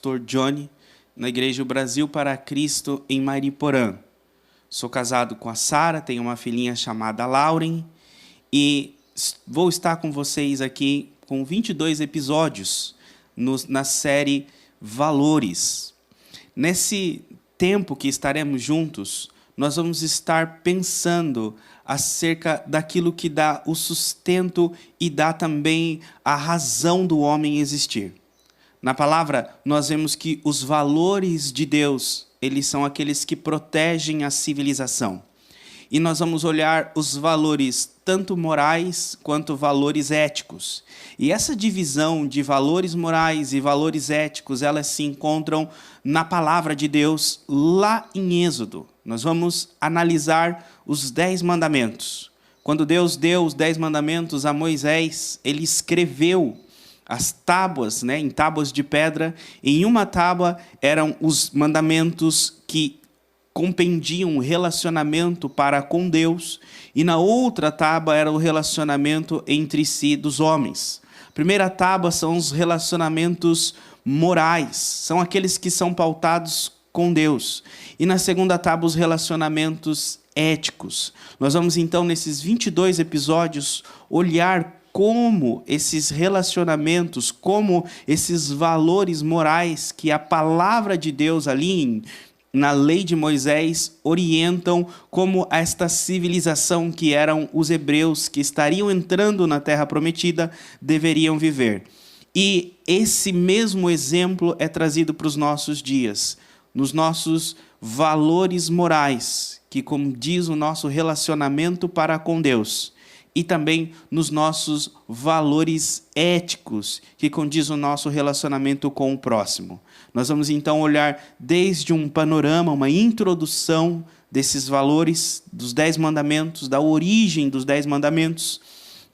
pastor Johnny, na Igreja Brasil para Cristo, em Mariporã. Sou casado com a Sara, tenho uma filhinha chamada Lauren, e vou estar com vocês aqui com 22 episódios na série Valores. Nesse tempo que estaremos juntos, nós vamos estar pensando acerca daquilo que dá o sustento e dá também a razão do homem existir. Na palavra, nós vemos que os valores de Deus, eles são aqueles que protegem a civilização. E nós vamos olhar os valores tanto morais quanto valores éticos. E essa divisão de valores morais e valores éticos, elas se encontram na palavra de Deus lá em Êxodo. Nós vamos analisar os 10 mandamentos. Quando Deus deu os 10 mandamentos a Moisés, ele escreveu as tábuas, em tábuas de pedra. Em uma tábua eram os mandamentos que compreendiam o relacionamento para com Deus, e na outra tábua era o relacionamento entre si dos homens. A primeira tábua são os relacionamentos morais, são aqueles que são pautados com Deus. E na segunda tábua, os relacionamentos éticos. Nós vamos então, nesses 22 episódios, olhar como esses relacionamentos, como esses valores morais que a palavra de Deus ali na lei de Moisés orientam como esta civilização que eram os hebreus que estariam entrando na terra prometida deveriam viver. E esse mesmo exemplo é trazido para os nossos dias, nos nossos valores morais, que condiz o nosso relacionamento para com Deus, e também nos nossos valores éticos, que condiz o nosso relacionamento com o próximo. Nós vamos então olhar desde um panorama, uma introdução desses valores, dos 10 mandamentos, da origem dos 10 mandamentos,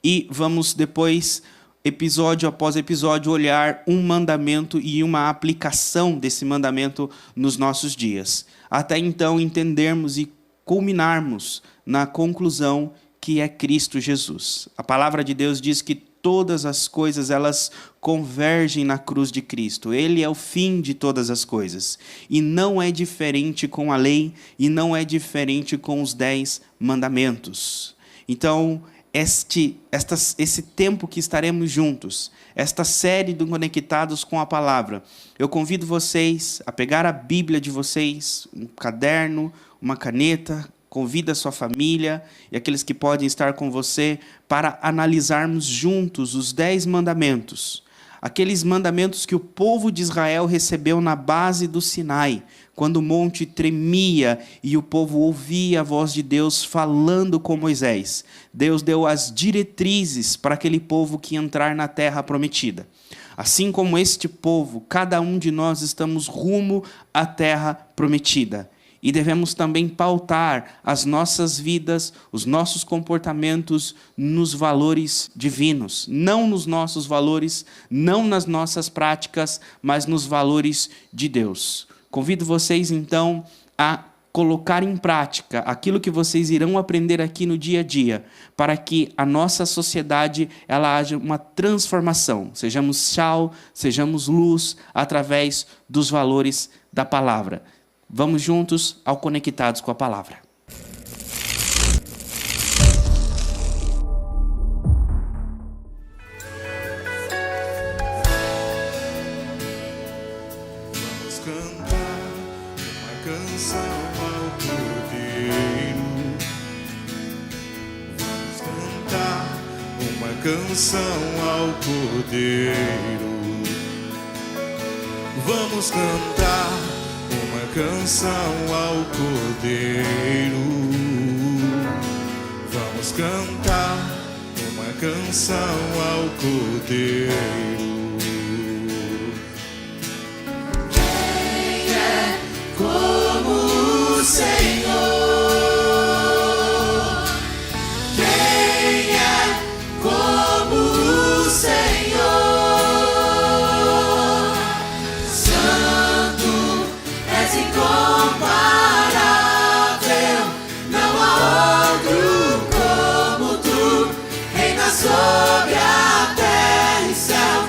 e vamos depois, episódio após episódio, olhar um mandamento e uma aplicação desse mandamento nos nossos dias. Até então entendermos e culminarmos na conclusão que é Cristo Jesus. A palavra de Deus diz que todas as coisas, elas convergem na cruz de Cristo. Ele é o fim de todas as coisas. E não é diferente com a lei, e não é diferente com os 10 mandamentos. Então, esse tempo que estaremos juntos, esta série do Conectados com a Palavra, eu convido vocês a pegar a Bíblia de vocês, um caderno, uma caneta, convida a sua família e aqueles que podem estar com você para analisarmos juntos os 10 mandamentos. Aqueles mandamentos que o povo de Israel recebeu na base do Sinai, quando o monte tremia e o povo ouvia a voz de Deus falando com Moisés. Deus deu as diretrizes para aquele povo que entrar na terra prometida. Assim como este povo, cada um de nós estamos rumo à terra prometida. E devemos também pautar as nossas vidas, os nossos comportamentos nos valores divinos. Não nos nossos valores, não nas nossas práticas, mas nos valores de Deus. Convido vocês, então, a colocar em prática aquilo que vocês irão aprender aqui no dia a dia, para que a nossa sociedade ela haja uma transformação. Sejamos sal, sejamos luz, através dos valores da palavra. Vamos juntos ao Conectados com a Palavra. Vamos cantar uma canção ao Cordeiro. Vamos cantar uma canção ao Cordeiro. Vamos cantar uma canção ao Cordeiro. Vamos cantar uma canção ao Cordeiro. Quem é como o Senhor? Quem é como o Senhor? Santo és incomparável, não há outro como tu. Reina sobre a terra e céu,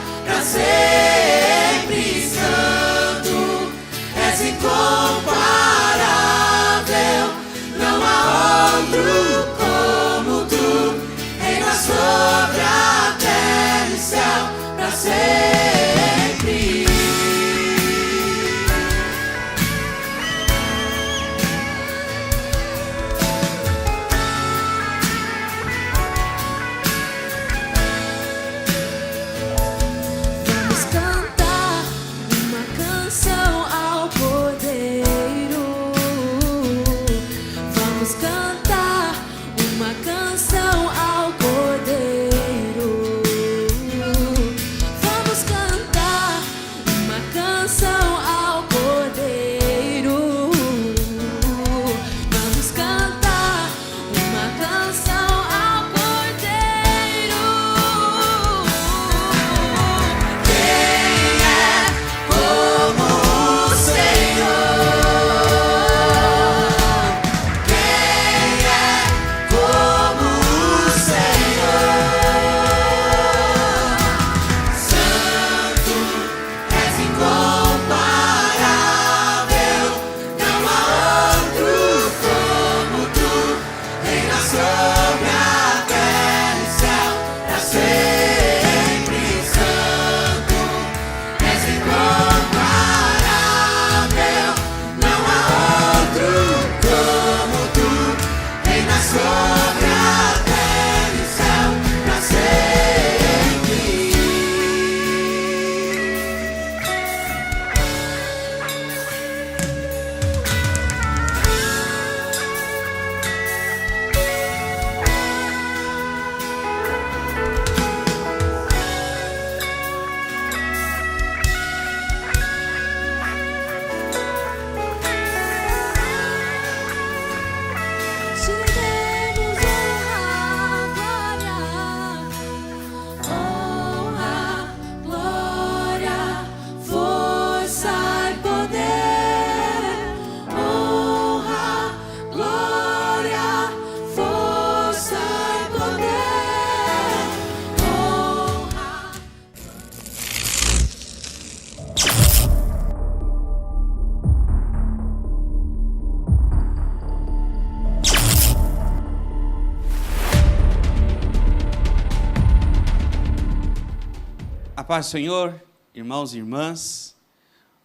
paz do Senhor, irmãos e irmãs,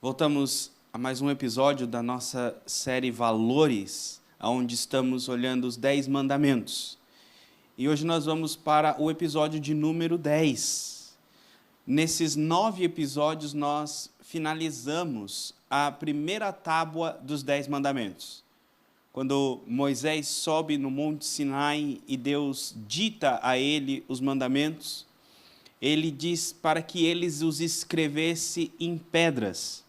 voltamos a mais um episódio da nossa série Valores, onde estamos olhando os 10 mandamentos. E hoje nós vamos para o episódio de número 10. Nesses 9 episódios nós finalizamos a primeira tábua dos 10 mandamentos. Quando Moisés sobe no Monte Sinai e Deus dita a ele os mandamentos, ele diz para que eles os escrevesse em pedras.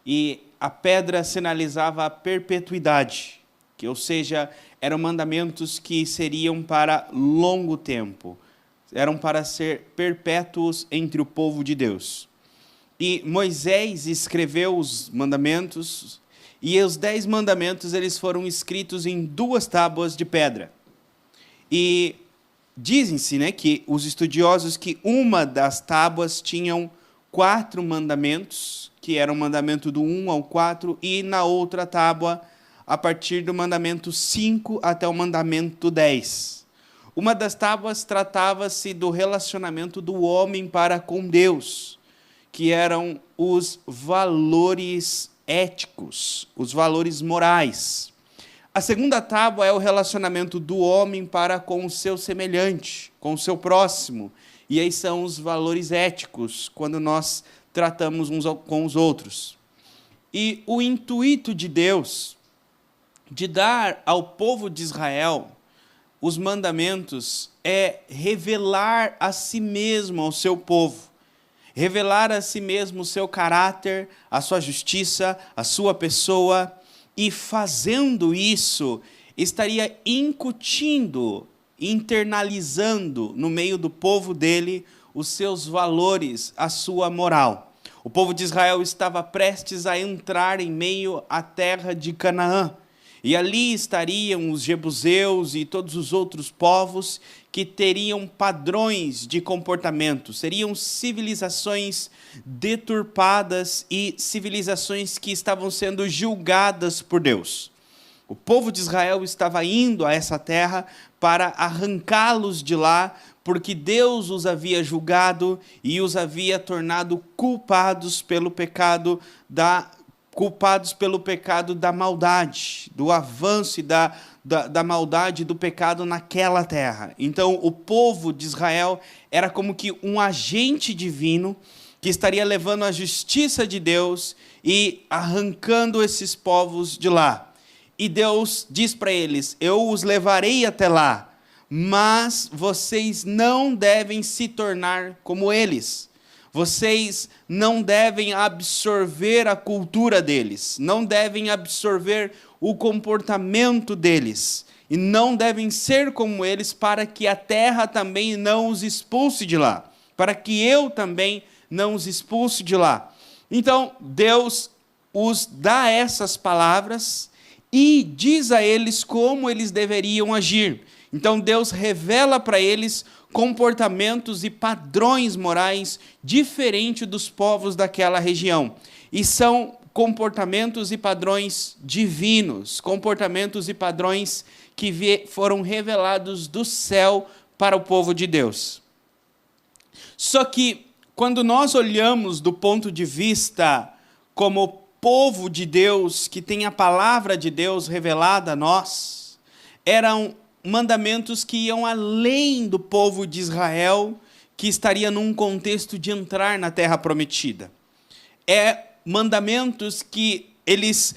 E a pedra sinalizava a perpetuidade, ou seja, eram mandamentos que seriam para longo tempo, eram para ser perpétuos entre o povo de Deus. E Moisés escreveu os mandamentos, e os 10 mandamentos eles foram escritos em 2 tábuas de pedra. E dizem-se, que os estudiosos que uma das tábuas tinham 4 mandamentos, que era o mandamento do 1 ao 4, e na outra tábua, a partir do mandamento 5 até o mandamento 10. Uma das tábuas tratava-se do relacionamento do homem para com Deus, que eram os valores éticos, os valores morais. A segunda tábua é o relacionamento do homem para com o seu semelhante, com o seu próximo. E aí são os valores éticos, quando nós tratamos uns com os outros. E o intuito de Deus de dar ao povo de Israel os mandamentos é revelar a si mesmo ao seu povo. Revelar a si mesmo o seu caráter, a sua justiça, a sua pessoa. E fazendo isso, estaria incutindo, internalizando no meio do povo dele os seus valores, a sua moral. O povo de Israel estava prestes a entrar em meio à terra de Canaã. E ali estariam os jebuseus e todos os outros povos que teriam padrões de comportamento, seriam civilizações deturpadas e civilizações que estavam sendo julgadas por Deus. O povo de Israel estava indo a essa terra para arrancá-los de lá, porque Deus os havia julgado e os havia tornado culpados pelo pecado da maldade, do avanço e da maldade do pecado naquela terra. Então, o povo de Israel era como que um agente divino que estaria levando a justiça de Deus e arrancando esses povos de lá. E Deus diz para eles: eu os levarei até lá, mas vocês não devem se tornar como eles. Vocês não devem absorver a cultura deles, não devem absorver o comportamento deles, e não devem ser como eles, para que a terra também não os expulse de lá, para que eu também não os expulse de lá. Então, Deus os dá essas palavras e diz a eles como eles deveriam agir. Então, Deus revela para eles comportamentos e padrões morais diferentes dos povos daquela região. E são comportamentos e padrões divinos, comportamentos e padrões que foram revelados do céu para o povo de Deus. Só que, quando nós olhamos do ponto de vista como povo de Deus, que tem a palavra de Deus revelada a nós, eram mandamentos que iam além do povo de Israel, que estaria num contexto de entrar na terra prometida. Mandamentos que eles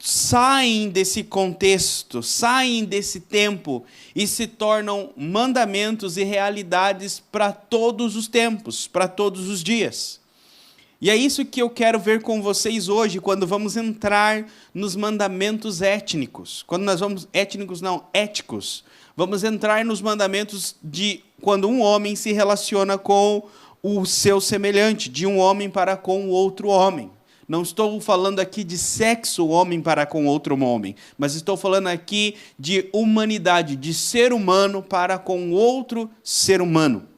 saem desse contexto, saem desse tempo e se tornam mandamentos e realidades para todos os tempos, para todos os dias. E é isso que eu quero ver com vocês hoje, quando vamos entrar nos mandamentos étnicos. Éticos. Vamos entrar nos mandamentos de quando um homem se relaciona com o seu semelhante, de um homem para com o outro homem. Não estou falando aqui de sexo homem para com outro homem, mas estou falando aqui de humanidade, de ser humano para com outro ser humano.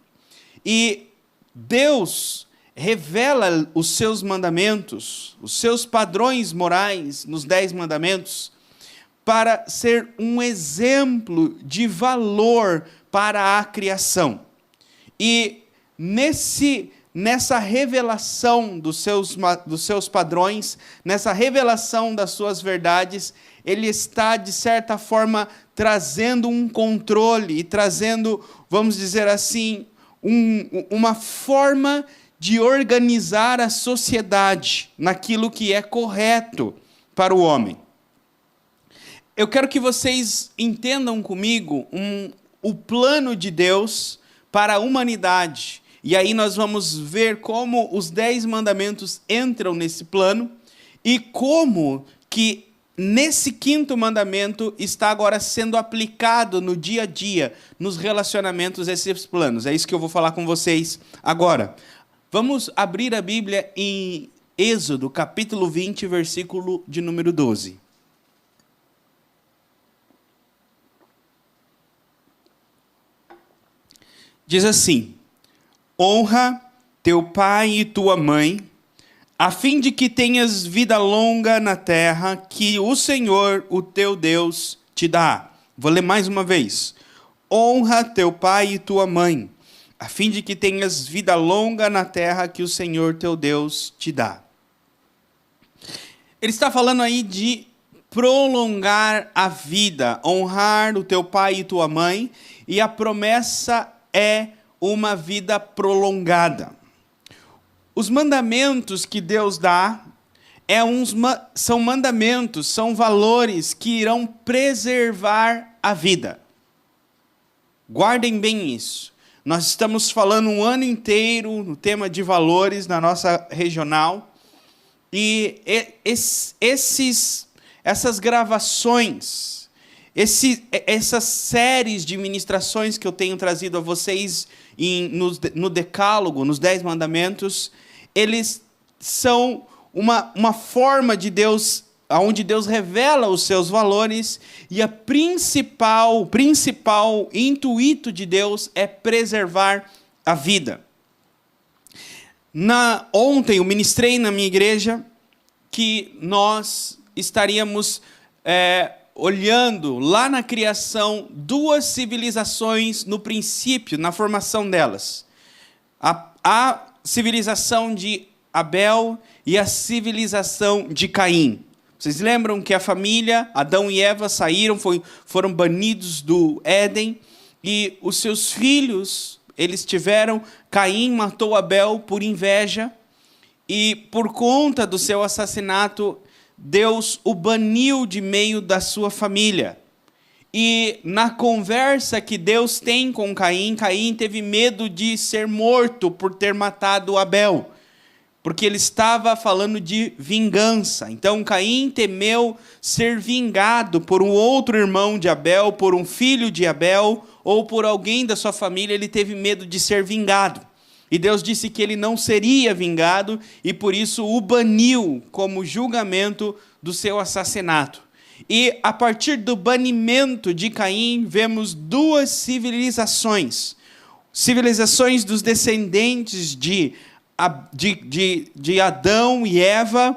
E Deus revela os seus mandamentos, os seus padrões morais nos 10 mandamentos, para ser um exemplo de valor para a criação. E nessa revelação dos seus padrões, nessa revelação das suas verdades, ele está, de certa forma, trazendo um controle e trazendo, vamos dizer assim, uma forma de organizar a sociedade naquilo que é correto para o homem. Eu quero que vocês entendam comigo o plano de Deus para a humanidade. E aí nós vamos ver como os 10 mandamentos entram nesse plano e como que nesse 5º mandamento está agora sendo aplicado no dia a dia, nos relacionamentos, esses planos. É isso que eu vou falar com vocês agora. Vamos abrir a Bíblia em Êxodo, capítulo 20, versículo de número 12. Diz assim: honra teu pai e tua mãe, a fim de que tenhas vida longa na terra que o Senhor, o teu Deus, te dá. Vou ler mais uma vez. Honra teu pai e tua mãe, a fim de que tenhas vida longa na terra que o Senhor, teu Deus, te dá. Ele está falando aí de prolongar a vida, honrar o teu pai e tua mãe, e a promessa é uma vida prolongada. Os mandamentos que Deus dá são mandamentos, são valores que irão preservar a vida. Guardem bem isso. Nós estamos falando um ano inteiro no tema de valores na nossa regional, e essas gravações, essas séries de ministrações que eu tenho trazido a vocês no Decálogo, nos 10 mandamentos, eles são uma forma de Deus, onde Deus revela os seus valores, e o principal intuito de Deus é preservar a vida. Ontem eu ministrei na minha igreja que nós estaríamos olhando lá na criação 2 civilizações no princípio, na formação delas. A civilização de Abel e a civilização de Caim. Vocês lembram que a família, Adão e Eva, foram banidos do Éden, e os seus filhos, Caim matou Abel por inveja, e por conta do seu assassinato, Deus o baniu de meio da sua família. E na conversa que Deus tem com Caim, Caim teve medo de ser morto por ter matado Abel, porque ele estava falando de vingança. Então Caim temeu ser vingado por um outro irmão de Abel, por um filho de Abel, ou por alguém da sua família. Ele teve medo de ser vingado. E Deus disse que ele não seria vingado, e por isso o baniu como julgamento do seu assassinato. E a partir do banimento de Caim, vemos 2 civilizações. Civilizações dos descendentes de Adão e Eva,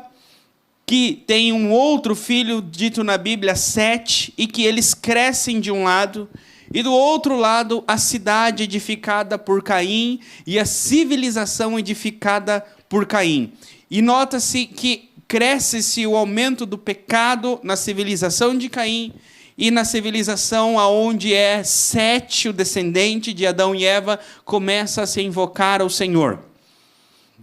que tem um outro filho dito na Bíblia, Sete, e que eles crescem de um lado, e do outro lado, a cidade edificada por Caim e a civilização edificada por Caim. E nota-se que cresce-se o aumento do pecado na civilização de Caim e na civilização onde Sete, o descendente de Adão e Eva, começa a se invocar ao Senhor.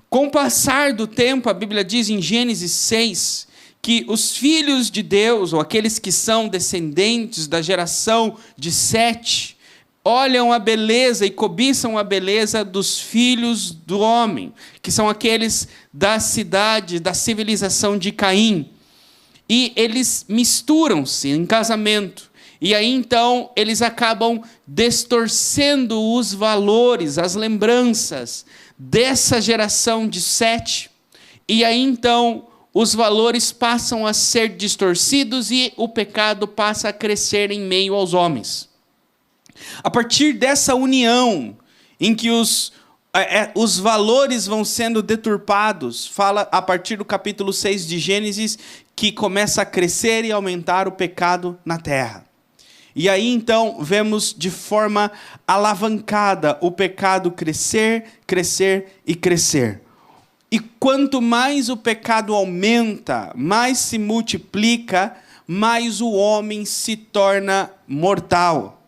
Com o passar do tempo, a Bíblia diz em Gênesis 6, que os filhos de Deus, ou aqueles que são descendentes da geração de Sete, olham a beleza e cobiçam a beleza dos filhos do homem, que são aqueles da cidade, da civilização de Caim. E eles misturam-se em casamento. E aí então eles acabam distorcendo os valores, as lembranças dessa geração de Sete. E aí então os valores passam a ser distorcidos e o pecado passa a crescer em meio aos homens. A partir dessa união, em que os valores vão sendo deturpados, fala a partir do capítulo 6 de Gênesis, que começa a crescer e aumentar o pecado na terra. E aí então vemos de forma alavancada o pecado crescer, crescer e crescer. E quanto mais o pecado aumenta, mais se multiplica, mais o homem se torna mortal.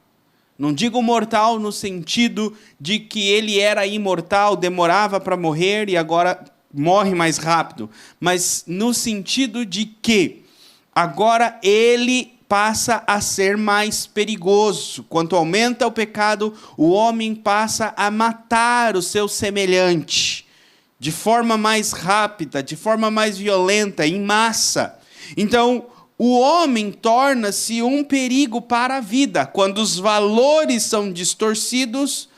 Não digo mortal no sentido de que ele era imortal, demorava para morrer e agora morre mais rápido, mas no sentido de que agora ele passa a ser mais perigoso. Quanto aumenta o pecado, o homem passa a matar o seu semelhante de forma mais rápida, de forma mais violenta, em massa. Então, o homem torna-se um perigo para a vida. Quando os valores são distorcidos,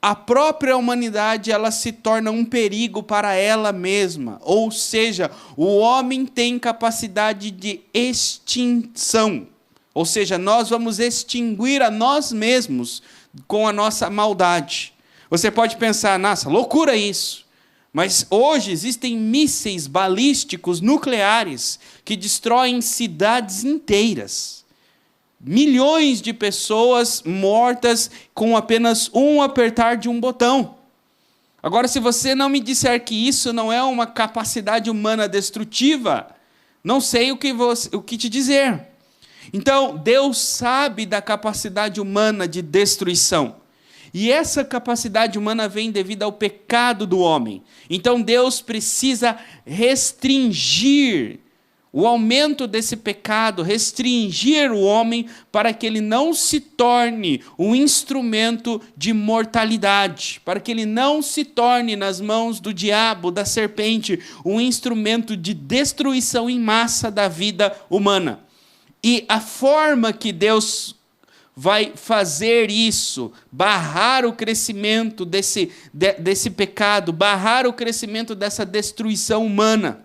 a própria humanidade ela se torna um perigo para ela mesma. Ou seja, o homem tem capacidade de extinção. Ou seja, nós vamos extinguir a nós mesmos com a nossa maldade. Você pode pensar, nossa, loucura isso. Mas hoje existem mísseis balísticos nucleares que destroem cidades inteiras. Milhões de pessoas mortas com apenas um apertar de um botão. Agora, se você não me disser que isso não é uma capacidade humana destrutiva, não sei o que te dizer. Então, Deus sabe da capacidade humana de destruição. E essa capacidade humana vem devido ao pecado do homem. Então Deus precisa restringir o aumento desse pecado, restringir o homem para que ele não se torne um instrumento de mortalidade, para que ele não se torne nas mãos do diabo, da serpente, um instrumento de destruição em massa da vida humana. E a forma que Deus vai fazer isso, barrar o crescimento desse pecado, barrar o crescimento dessa destruição humana,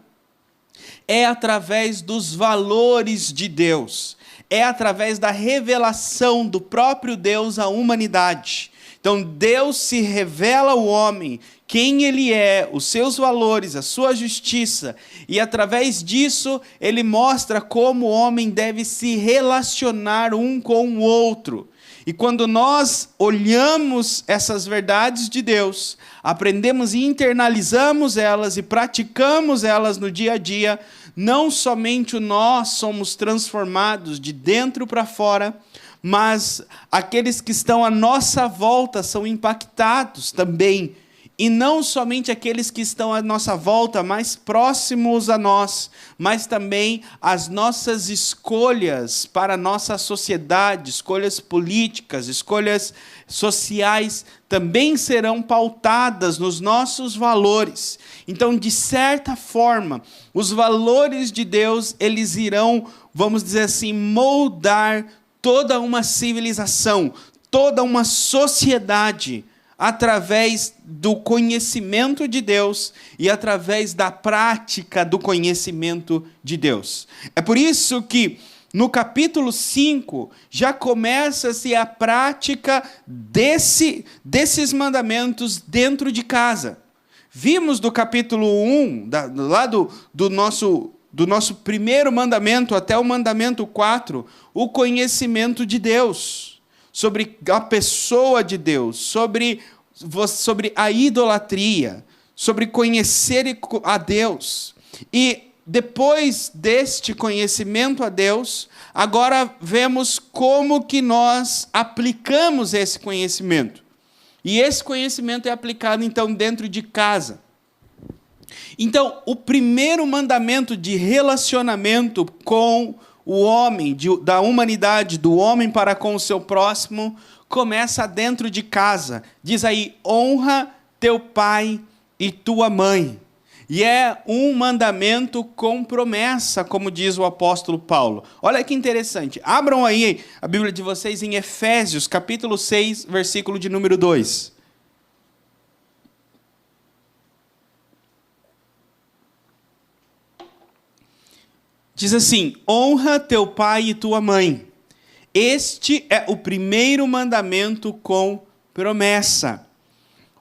é através dos valores de Deus, é através da revelação do próprio Deus à humanidade. Então Deus se revela ao homem, quem ele é, os seus valores, a sua justiça, e através disso ele mostra como o homem deve se relacionar um com o outro. E quando nós olhamos essas verdades de Deus, aprendemos e internalizamos elas e praticamos elas no dia a dia, não somente nós somos transformados de dentro para fora, mas aqueles que estão à nossa volta são impactados também. E não somente aqueles que estão à nossa volta, mais próximos a nós, mas também as nossas escolhas para a nossa sociedade, escolhas políticas, escolhas sociais, também serão pautadas nos nossos valores. Então, de certa forma, os valores de Deus, eles irão, vamos dizer assim, moldar toda uma civilização, toda uma sociedade, através do conhecimento de Deus e através da prática do conhecimento de Deus. É por isso que no capítulo 5 já começa-se a prática desses mandamentos dentro de casa. Vimos do capítulo 1, lá do nosso primeiro mandamento até o mandamento 4, o conhecimento de Deus, sobre a pessoa de Deus, sobre a idolatria, sobre conhecer a Deus. E depois deste conhecimento a Deus, agora vemos como que nós aplicamos esse conhecimento. E esse conhecimento é aplicado, então, dentro de casa. Então, o primeiro mandamento de relacionamento com o homem, da humanidade, do homem para com o seu próximo, começa dentro de casa. Diz aí, honra teu pai e tua mãe. E é um mandamento com promessa, como diz o apóstolo Paulo. Olha que interessante. Abram aí a Bíblia de vocês em Efésios, capítulo 6, versículo de número 2. Diz assim, honra teu pai e tua mãe. Este é o primeiro mandamento com promessa.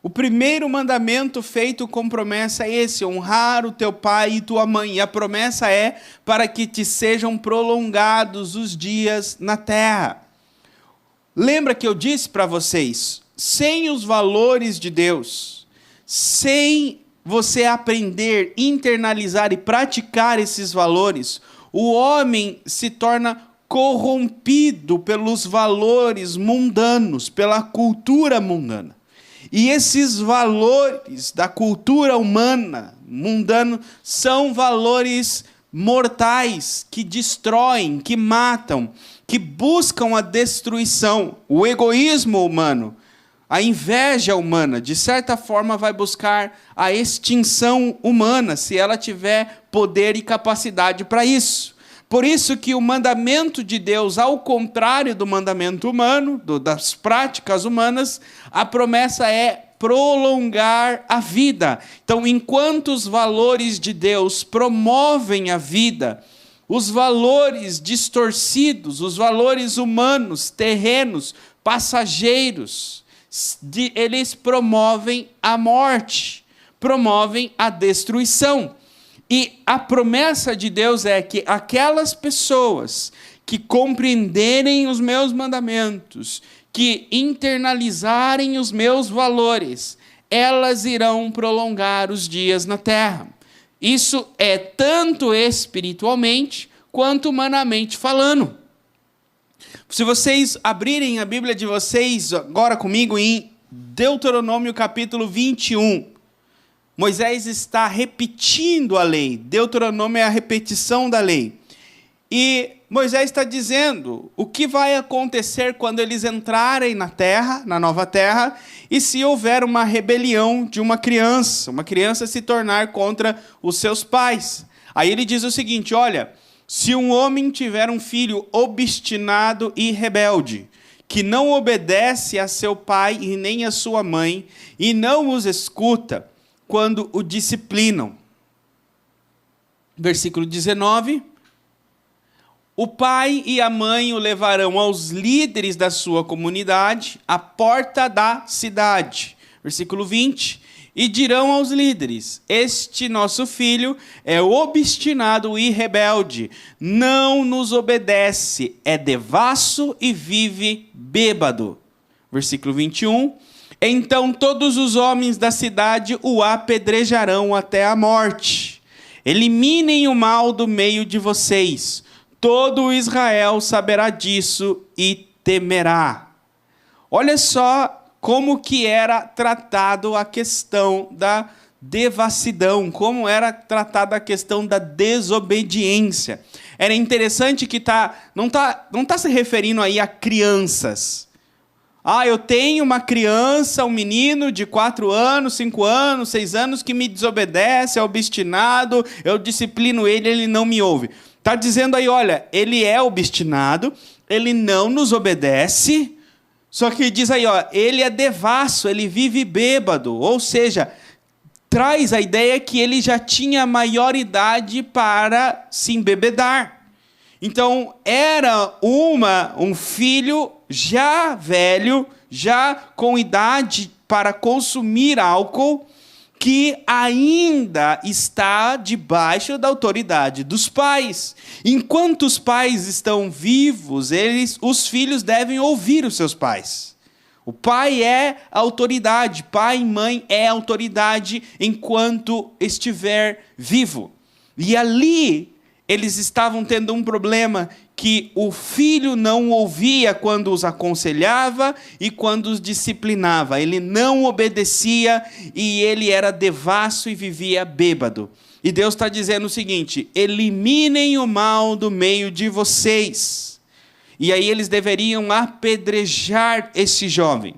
O primeiro mandamento feito com promessa é esse, honrar o teu pai e tua mãe. E a promessa é para que te sejam prolongados os dias na terra. Lembra que eu disse para vocês, sem os valores de Deus, sem você aprender, internalizar e praticar esses valores, o homem se torna corrompido pelos valores mundanos, pela cultura mundana. E esses valores da cultura humana, mundana, são valores mortais, que destroem, que matam, que buscam a destruição. O egoísmo humano, a inveja humana, de certa forma, vai buscar a extinção humana, se ela tiver poder e capacidade para isso. Por isso que o mandamento de Deus, ao contrário do mandamento humano, das práticas humanas, a promessa é prolongar a vida. Então, enquanto os valores de Deus promovem a vida, os valores distorcidos, os valores humanos, terrenos, passageiros, eles promovem a morte, promovem a destruição. E a promessa de Deus é que aquelas pessoas que compreenderem os meus mandamentos, que internalizarem os meus valores, elas irão prolongar os dias na terra. Isso é tanto espiritualmente quanto humanamente falando. Se vocês abrirem a Bíblia de vocês agora comigo em Deuteronômio capítulo 21, Moisés está repetindo a lei. Deuteronômio é a repetição da lei. E Moisés está dizendo o que vai acontecer quando eles entrarem na terra, na nova terra, e se houver uma rebelião de uma criança se tornar contra os seus pais. Aí ele diz o seguinte, olha, se um homem tiver um filho obstinado e rebelde, que não obedece a seu pai e nem a sua mãe, e não os escuta quando o disciplinam. Versículo 19. O pai e a mãe o levarão aos líderes da sua comunidade, à porta da cidade. Versículo 20. E dirão aos líderes, este nosso filho é obstinado e rebelde, não nos obedece, é devasso e vive bêbado. Versículo 21. Então todos os homens da cidade o apedrejarão até a morte. Eliminem o mal do meio de vocês. Todo Israel saberá disso e temerá. Olha só como que era tratado a questão da devassidão, como era tratada a questão da desobediência. Era interessante que não tá se referindo aí a crianças. Eu tenho uma criança, um menino de 4 anos, 5 anos, 6 anos que me desobedece, é obstinado, eu disciplino ele, ele não me ouve. Está dizendo aí, olha, ele é obstinado, ele não nos obedece, só que diz aí, ele é devasso, ele vive bêbado, ou seja, traz a ideia que ele já tinha maioridade para se embebedar. Então, era um filho já velho, já com idade para consumir álcool, que ainda está debaixo da autoridade dos pais. Enquanto os pais estão vivos, os filhos devem ouvir os seus pais. O pai é autoridade, pai e mãe é autoridade enquanto estiver vivo. E ali eles estavam tendo um problema que o filho não ouvia quando os aconselhava e quando os disciplinava. Ele não obedecia e ele era devasso e vivia bêbado. E Deus está dizendo o seguinte, eliminem o mal do meio de vocês. E aí eles deveriam apedrejar esse jovem.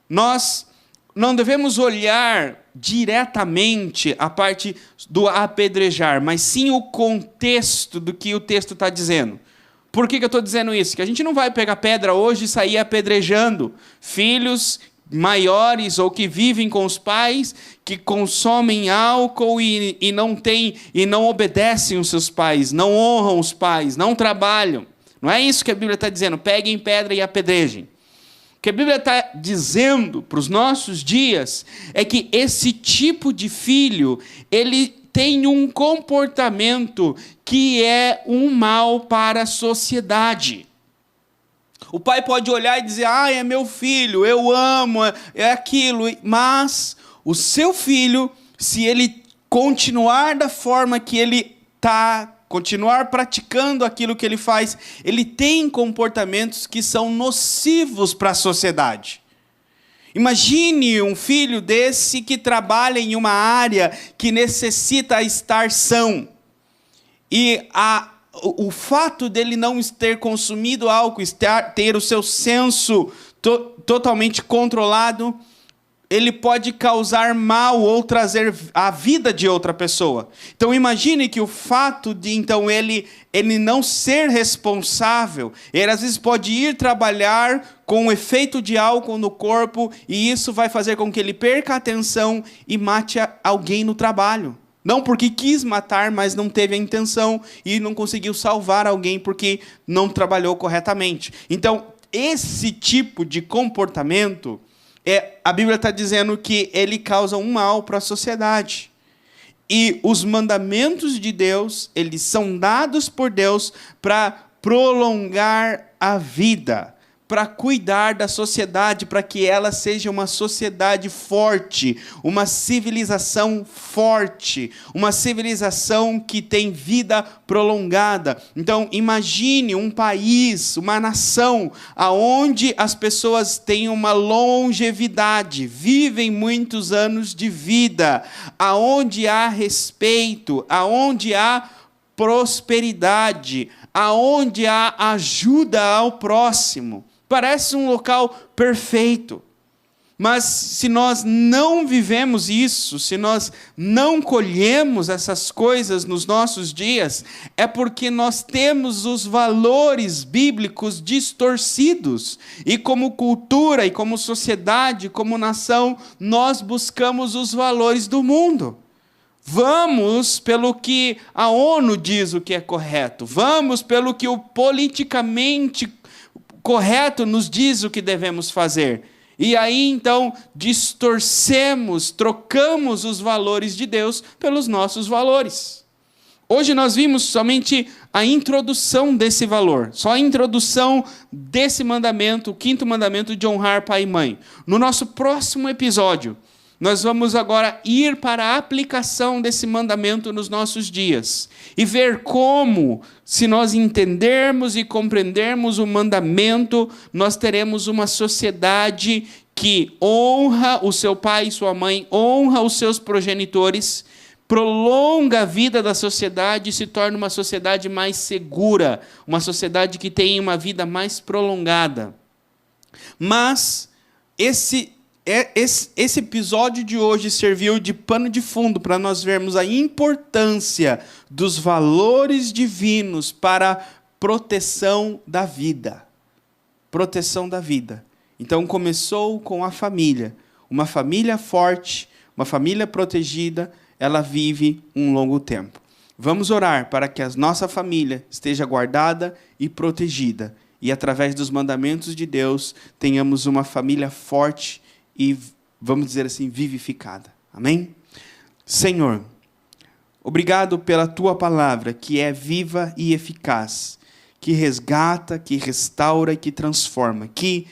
Nós não devemos olhar diretamente a parte do apedrejar, mas sim o contexto do que o texto está dizendo. Por que eu estou dizendo isso? Que a gente não vai pegar pedra hoje e sair apedrejando filhos maiores ou que vivem com os pais, que consomem álcool e não obedecem os seus pais, não honram os pais, não trabalham. Não é isso que a Bíblia está dizendo, peguem pedra e apedrejem. O que a Bíblia está dizendo para os nossos dias é que esse tipo de filho, ele tem um comportamento que é um mal para a sociedade. O pai pode olhar e dizer, é meu filho, eu amo, é aquilo. Mas o seu filho, se ele continuar da forma que ele está, continuar praticando aquilo que ele faz, ele tem comportamentos que são nocivos para a sociedade. Imagine um filho desse que trabalha em uma área que necessita estar são. E o fato dele não ter consumido álcool, ter o seu senso totalmente controlado, ele pode causar mal ou trazer a vida de outra pessoa. Então imagine que o fato de então ele não ser responsável, ele às vezes pode ir trabalhar com o efeito de álcool no corpo, e isso vai fazer com que ele perca a atenção e mate alguém no trabalho. Não porque quis matar, mas não teve a intenção e não conseguiu salvar alguém porque não trabalhou corretamente. Então, esse tipo de comportamento, a Bíblia está dizendo que ele causa um mal para a sociedade. E os mandamentos de Deus, eles são dados por Deus para prolongar a vida, para cuidar da sociedade, para que ela seja uma sociedade forte, uma civilização forte, uma civilização que tem vida prolongada. Então, imagine um país, uma nação, onde as pessoas têm uma longevidade, vivem muitos anos de vida, aonde há respeito, aonde há prosperidade, aonde há ajuda ao próximo. Parece um local perfeito, mas se nós não vivemos isso, se nós não colhemos essas coisas nos nossos dias, é porque nós temos os valores bíblicos distorcidos, e como cultura, e como sociedade, como nação, nós buscamos os valores do mundo. Vamos pelo que a ONU diz o que é correto, vamos pelo que o politicamente correto nos diz o que devemos fazer. E aí, então, distorcemos, trocamos os valores de Deus pelos nossos valores. Hoje nós vimos somente a introdução desse valor, só a introdução desse mandamento, o 5º mandamento de honrar pai e mãe. No nosso próximo episódio, nós vamos agora ir para a aplicação desse mandamento nos nossos dias e ver como, se nós entendermos e compreendermos o mandamento, nós teremos uma sociedade que honra o seu pai e sua mãe, honra os seus progenitores, prolonga a vida da sociedade e se torna uma sociedade mais segura, uma sociedade que tem uma vida mais prolongada. Mas esse episódio de hoje serviu de pano de fundo para nós vermos a importância dos valores divinos para a proteção da vida. Proteção da vida. Então começou com a família. Uma família forte, uma família protegida, ela vive um longo tempo. Vamos orar para que a nossa família esteja guardada e protegida. E através dos mandamentos de Deus, tenhamos uma família forte e, vamos dizer assim, vivificada. Amém? Senhor, obrigado pela Tua palavra, que é viva e eficaz, que resgata, que restaura e que transforma, que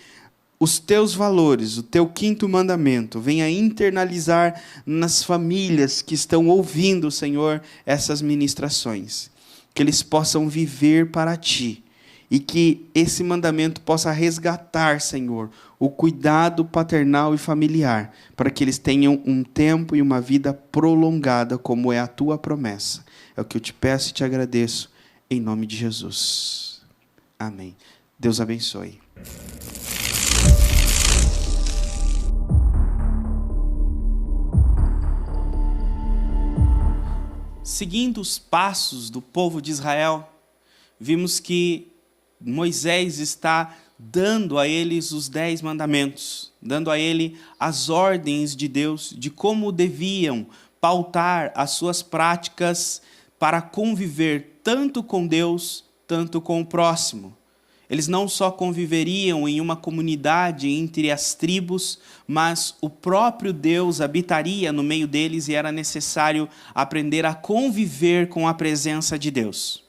os Teus valores, o Teu 5º mandamento, venha internalizar nas famílias que estão ouvindo, Senhor, essas ministrações, que eles possam viver para Ti, e que esse mandamento possa resgatar, Senhor, o cuidado paternal e familiar, para que eles tenham um tempo e uma vida prolongada, como é a Tua promessa. É o que eu te peço e te agradeço, em nome de Jesus. Amém. Deus abençoe. Seguindo os passos do povo de Israel, vimos que Moisés está dando a eles os 10 mandamentos, dando a ele as ordens de Deus, de como deviam pautar as suas práticas para conviver tanto com Deus, tanto com o próximo. Eles não só conviveriam em uma comunidade entre as tribos, mas o próprio Deus habitaria no meio deles e era necessário aprender a conviver com a presença de Deus.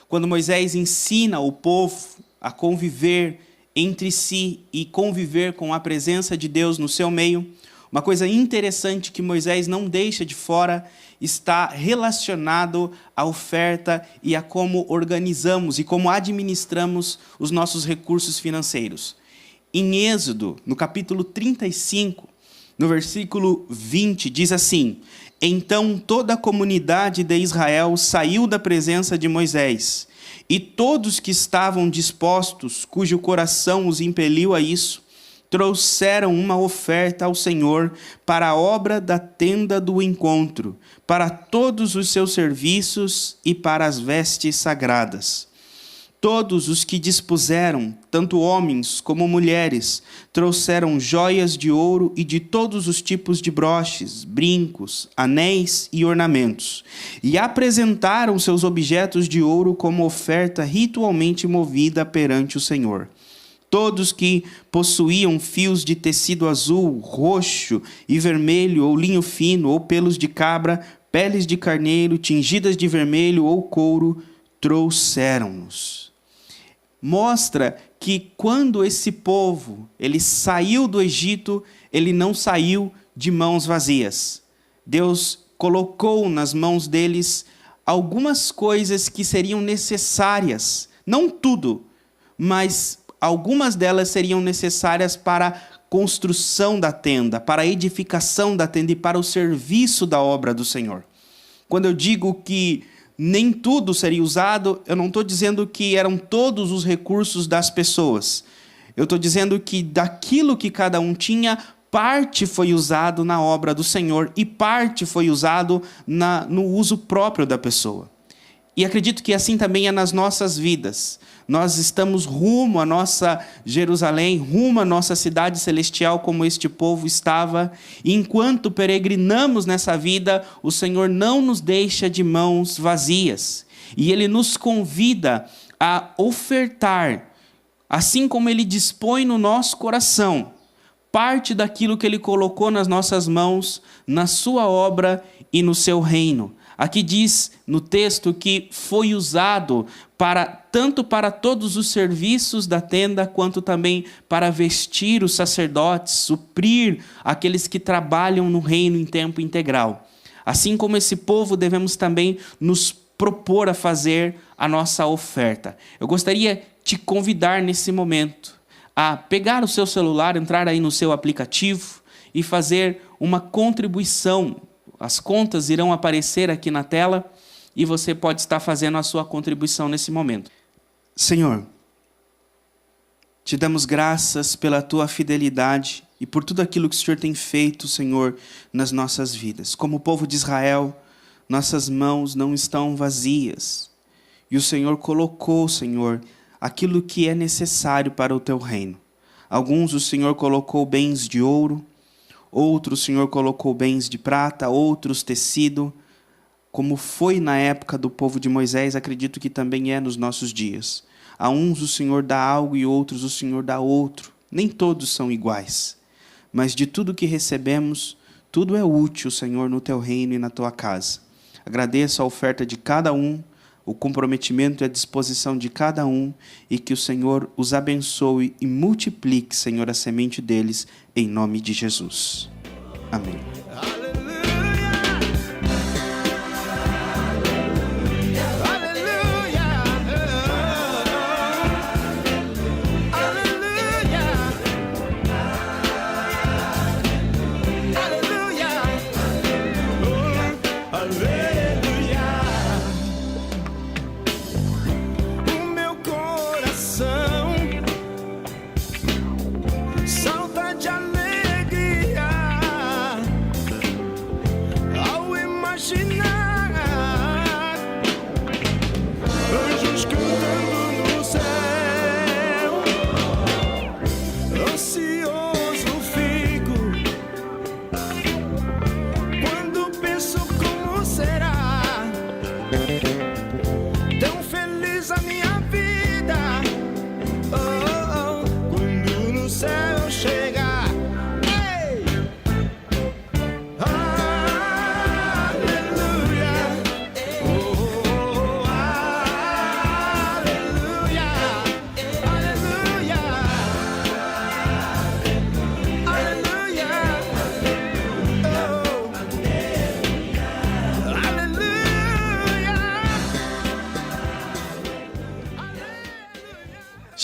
Quando Moisés ensina o povo a conviver entre si e conviver com a presença de Deus no seu meio, uma coisa interessante que Moisés não deixa de fora está relacionado à oferta e a como organizamos e como administramos os nossos recursos financeiros. Em Êxodo, no capítulo 35, no versículo 20, diz assim: Então toda a comunidade de Israel saiu da presença de Moisés, e todos que estavam dispostos, cujo coração os impeliu a isso, trouxeram uma oferta ao Senhor para a obra da tenda do encontro, para todos os seus serviços e para as vestes sagradas. Todos os que dispuseram, tanto homens como mulheres, trouxeram joias de ouro e de todos os tipos de broches, brincos, anéis e ornamentos, e apresentaram seus objetos de ouro como oferta ritualmente movida perante o Senhor. Todos que possuíam fios de tecido azul, roxo e vermelho, ou linho fino, ou pelos de cabra, peles de carneiro, tingidas de vermelho ou couro, trouxeram-nos. Mostra que quando esse povo ele saiu do Egito, ele não saiu de mãos vazias. Deus colocou nas mãos deles algumas coisas que seriam necessárias, não tudo, mas algumas delas seriam necessárias para a construção da tenda, para a edificação da tenda e para o serviço da obra do Senhor. Quando eu digo que nem tudo seria usado, eu não estou dizendo que eram todos os recursos das pessoas. Eu estou dizendo que daquilo que cada um tinha, parte foi usado na obra do Senhor e parte foi usado no uso próprio da pessoa. E acredito que assim também é nas nossas vidas. Nós estamos rumo à nossa Jerusalém, rumo à nossa cidade celestial, como este povo estava. E enquanto peregrinamos nessa vida, o Senhor não nos deixa de mãos vazias. E Ele nos convida a ofertar, assim como Ele dispõe no nosso coração, parte daquilo que Ele colocou nas nossas mãos, na sua obra e no seu reino. Aqui diz no texto que foi usado tanto para todos os serviços da tenda, quanto também para vestir os sacerdotes, suprir aqueles que trabalham no reino em tempo integral. Assim como esse povo, devemos também nos propor a fazer a nossa oferta. Eu gostaria de te convidar nesse momento a pegar o seu celular, entrar aí no seu aplicativo e fazer uma contribuição. As contas irão aparecer aqui na tela e você pode estar fazendo a sua contribuição nesse momento. Senhor, te damos graças pela tua fidelidade e por tudo aquilo que o Senhor tem feito, Senhor, nas nossas vidas. Como povo de Israel, nossas mãos não estão vazias. E o Senhor colocou, Senhor, aquilo que é necessário para o teu reino. Alguns o Senhor colocou bens de ouro, outros o Senhor colocou bens de prata, outros tecido. Como foi na época do povo de Moisés, acredito que também é nos nossos dias. A uns o Senhor dá algo e outros o Senhor dá outro. Nem todos são iguais. Mas de tudo que recebemos, tudo é útil, Senhor, no teu reino e na tua casa. Agradeço a oferta de cada um, o comprometimento e a disposição de cada um, e que o Senhor os abençoe e multiplique, Senhor, a semente deles, em nome de Jesus. Amém.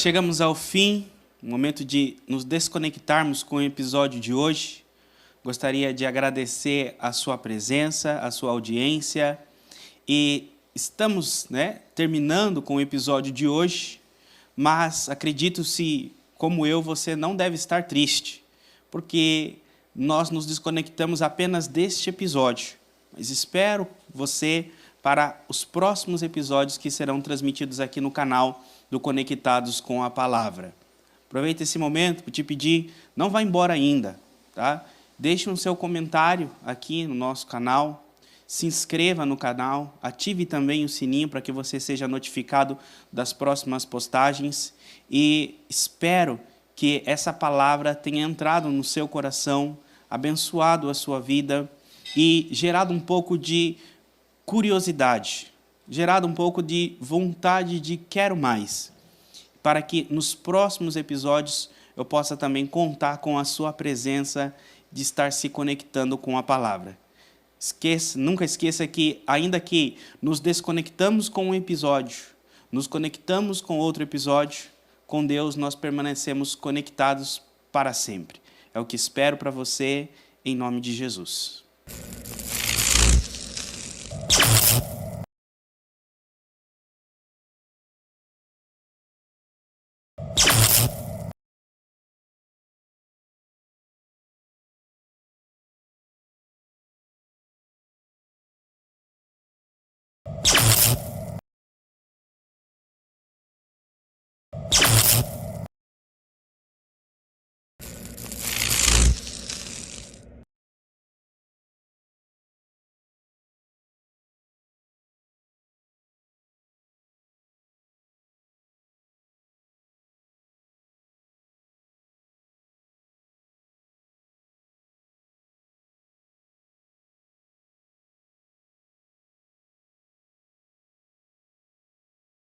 Chegamos ao fim, momento de nos desconectarmos com o episódio de hoje. Gostaria de agradecer a sua presença, a sua audiência. E estamos, terminando com o episódio de hoje, mas acredito se, como eu, você não deve estar triste, porque nós nos desconectamos apenas deste episódio. Mas espero você para os próximos episódios que serão transmitidos aqui no canal do Conectados com a Palavra. Aproveita esse momento para te pedir, não vá embora ainda, tá? Deixe um seu comentário aqui no nosso canal, se inscreva no canal, ative também o sininho para que você seja notificado das próximas postagens e espero que essa palavra tenha entrado no seu coração, abençoado a sua vida e gerado um pouco de curiosidade, gerado um pouco de vontade de quero mais, para que nos próximos episódios eu possa também contar com a sua presença de estar se conectando com a palavra. Nunca esqueça que, ainda que nos desconectamos com um episódio, nos conectamos com outro episódio, com Deus nós permanecemos conectados para sempre. É o que espero para você, em nome de Jesus.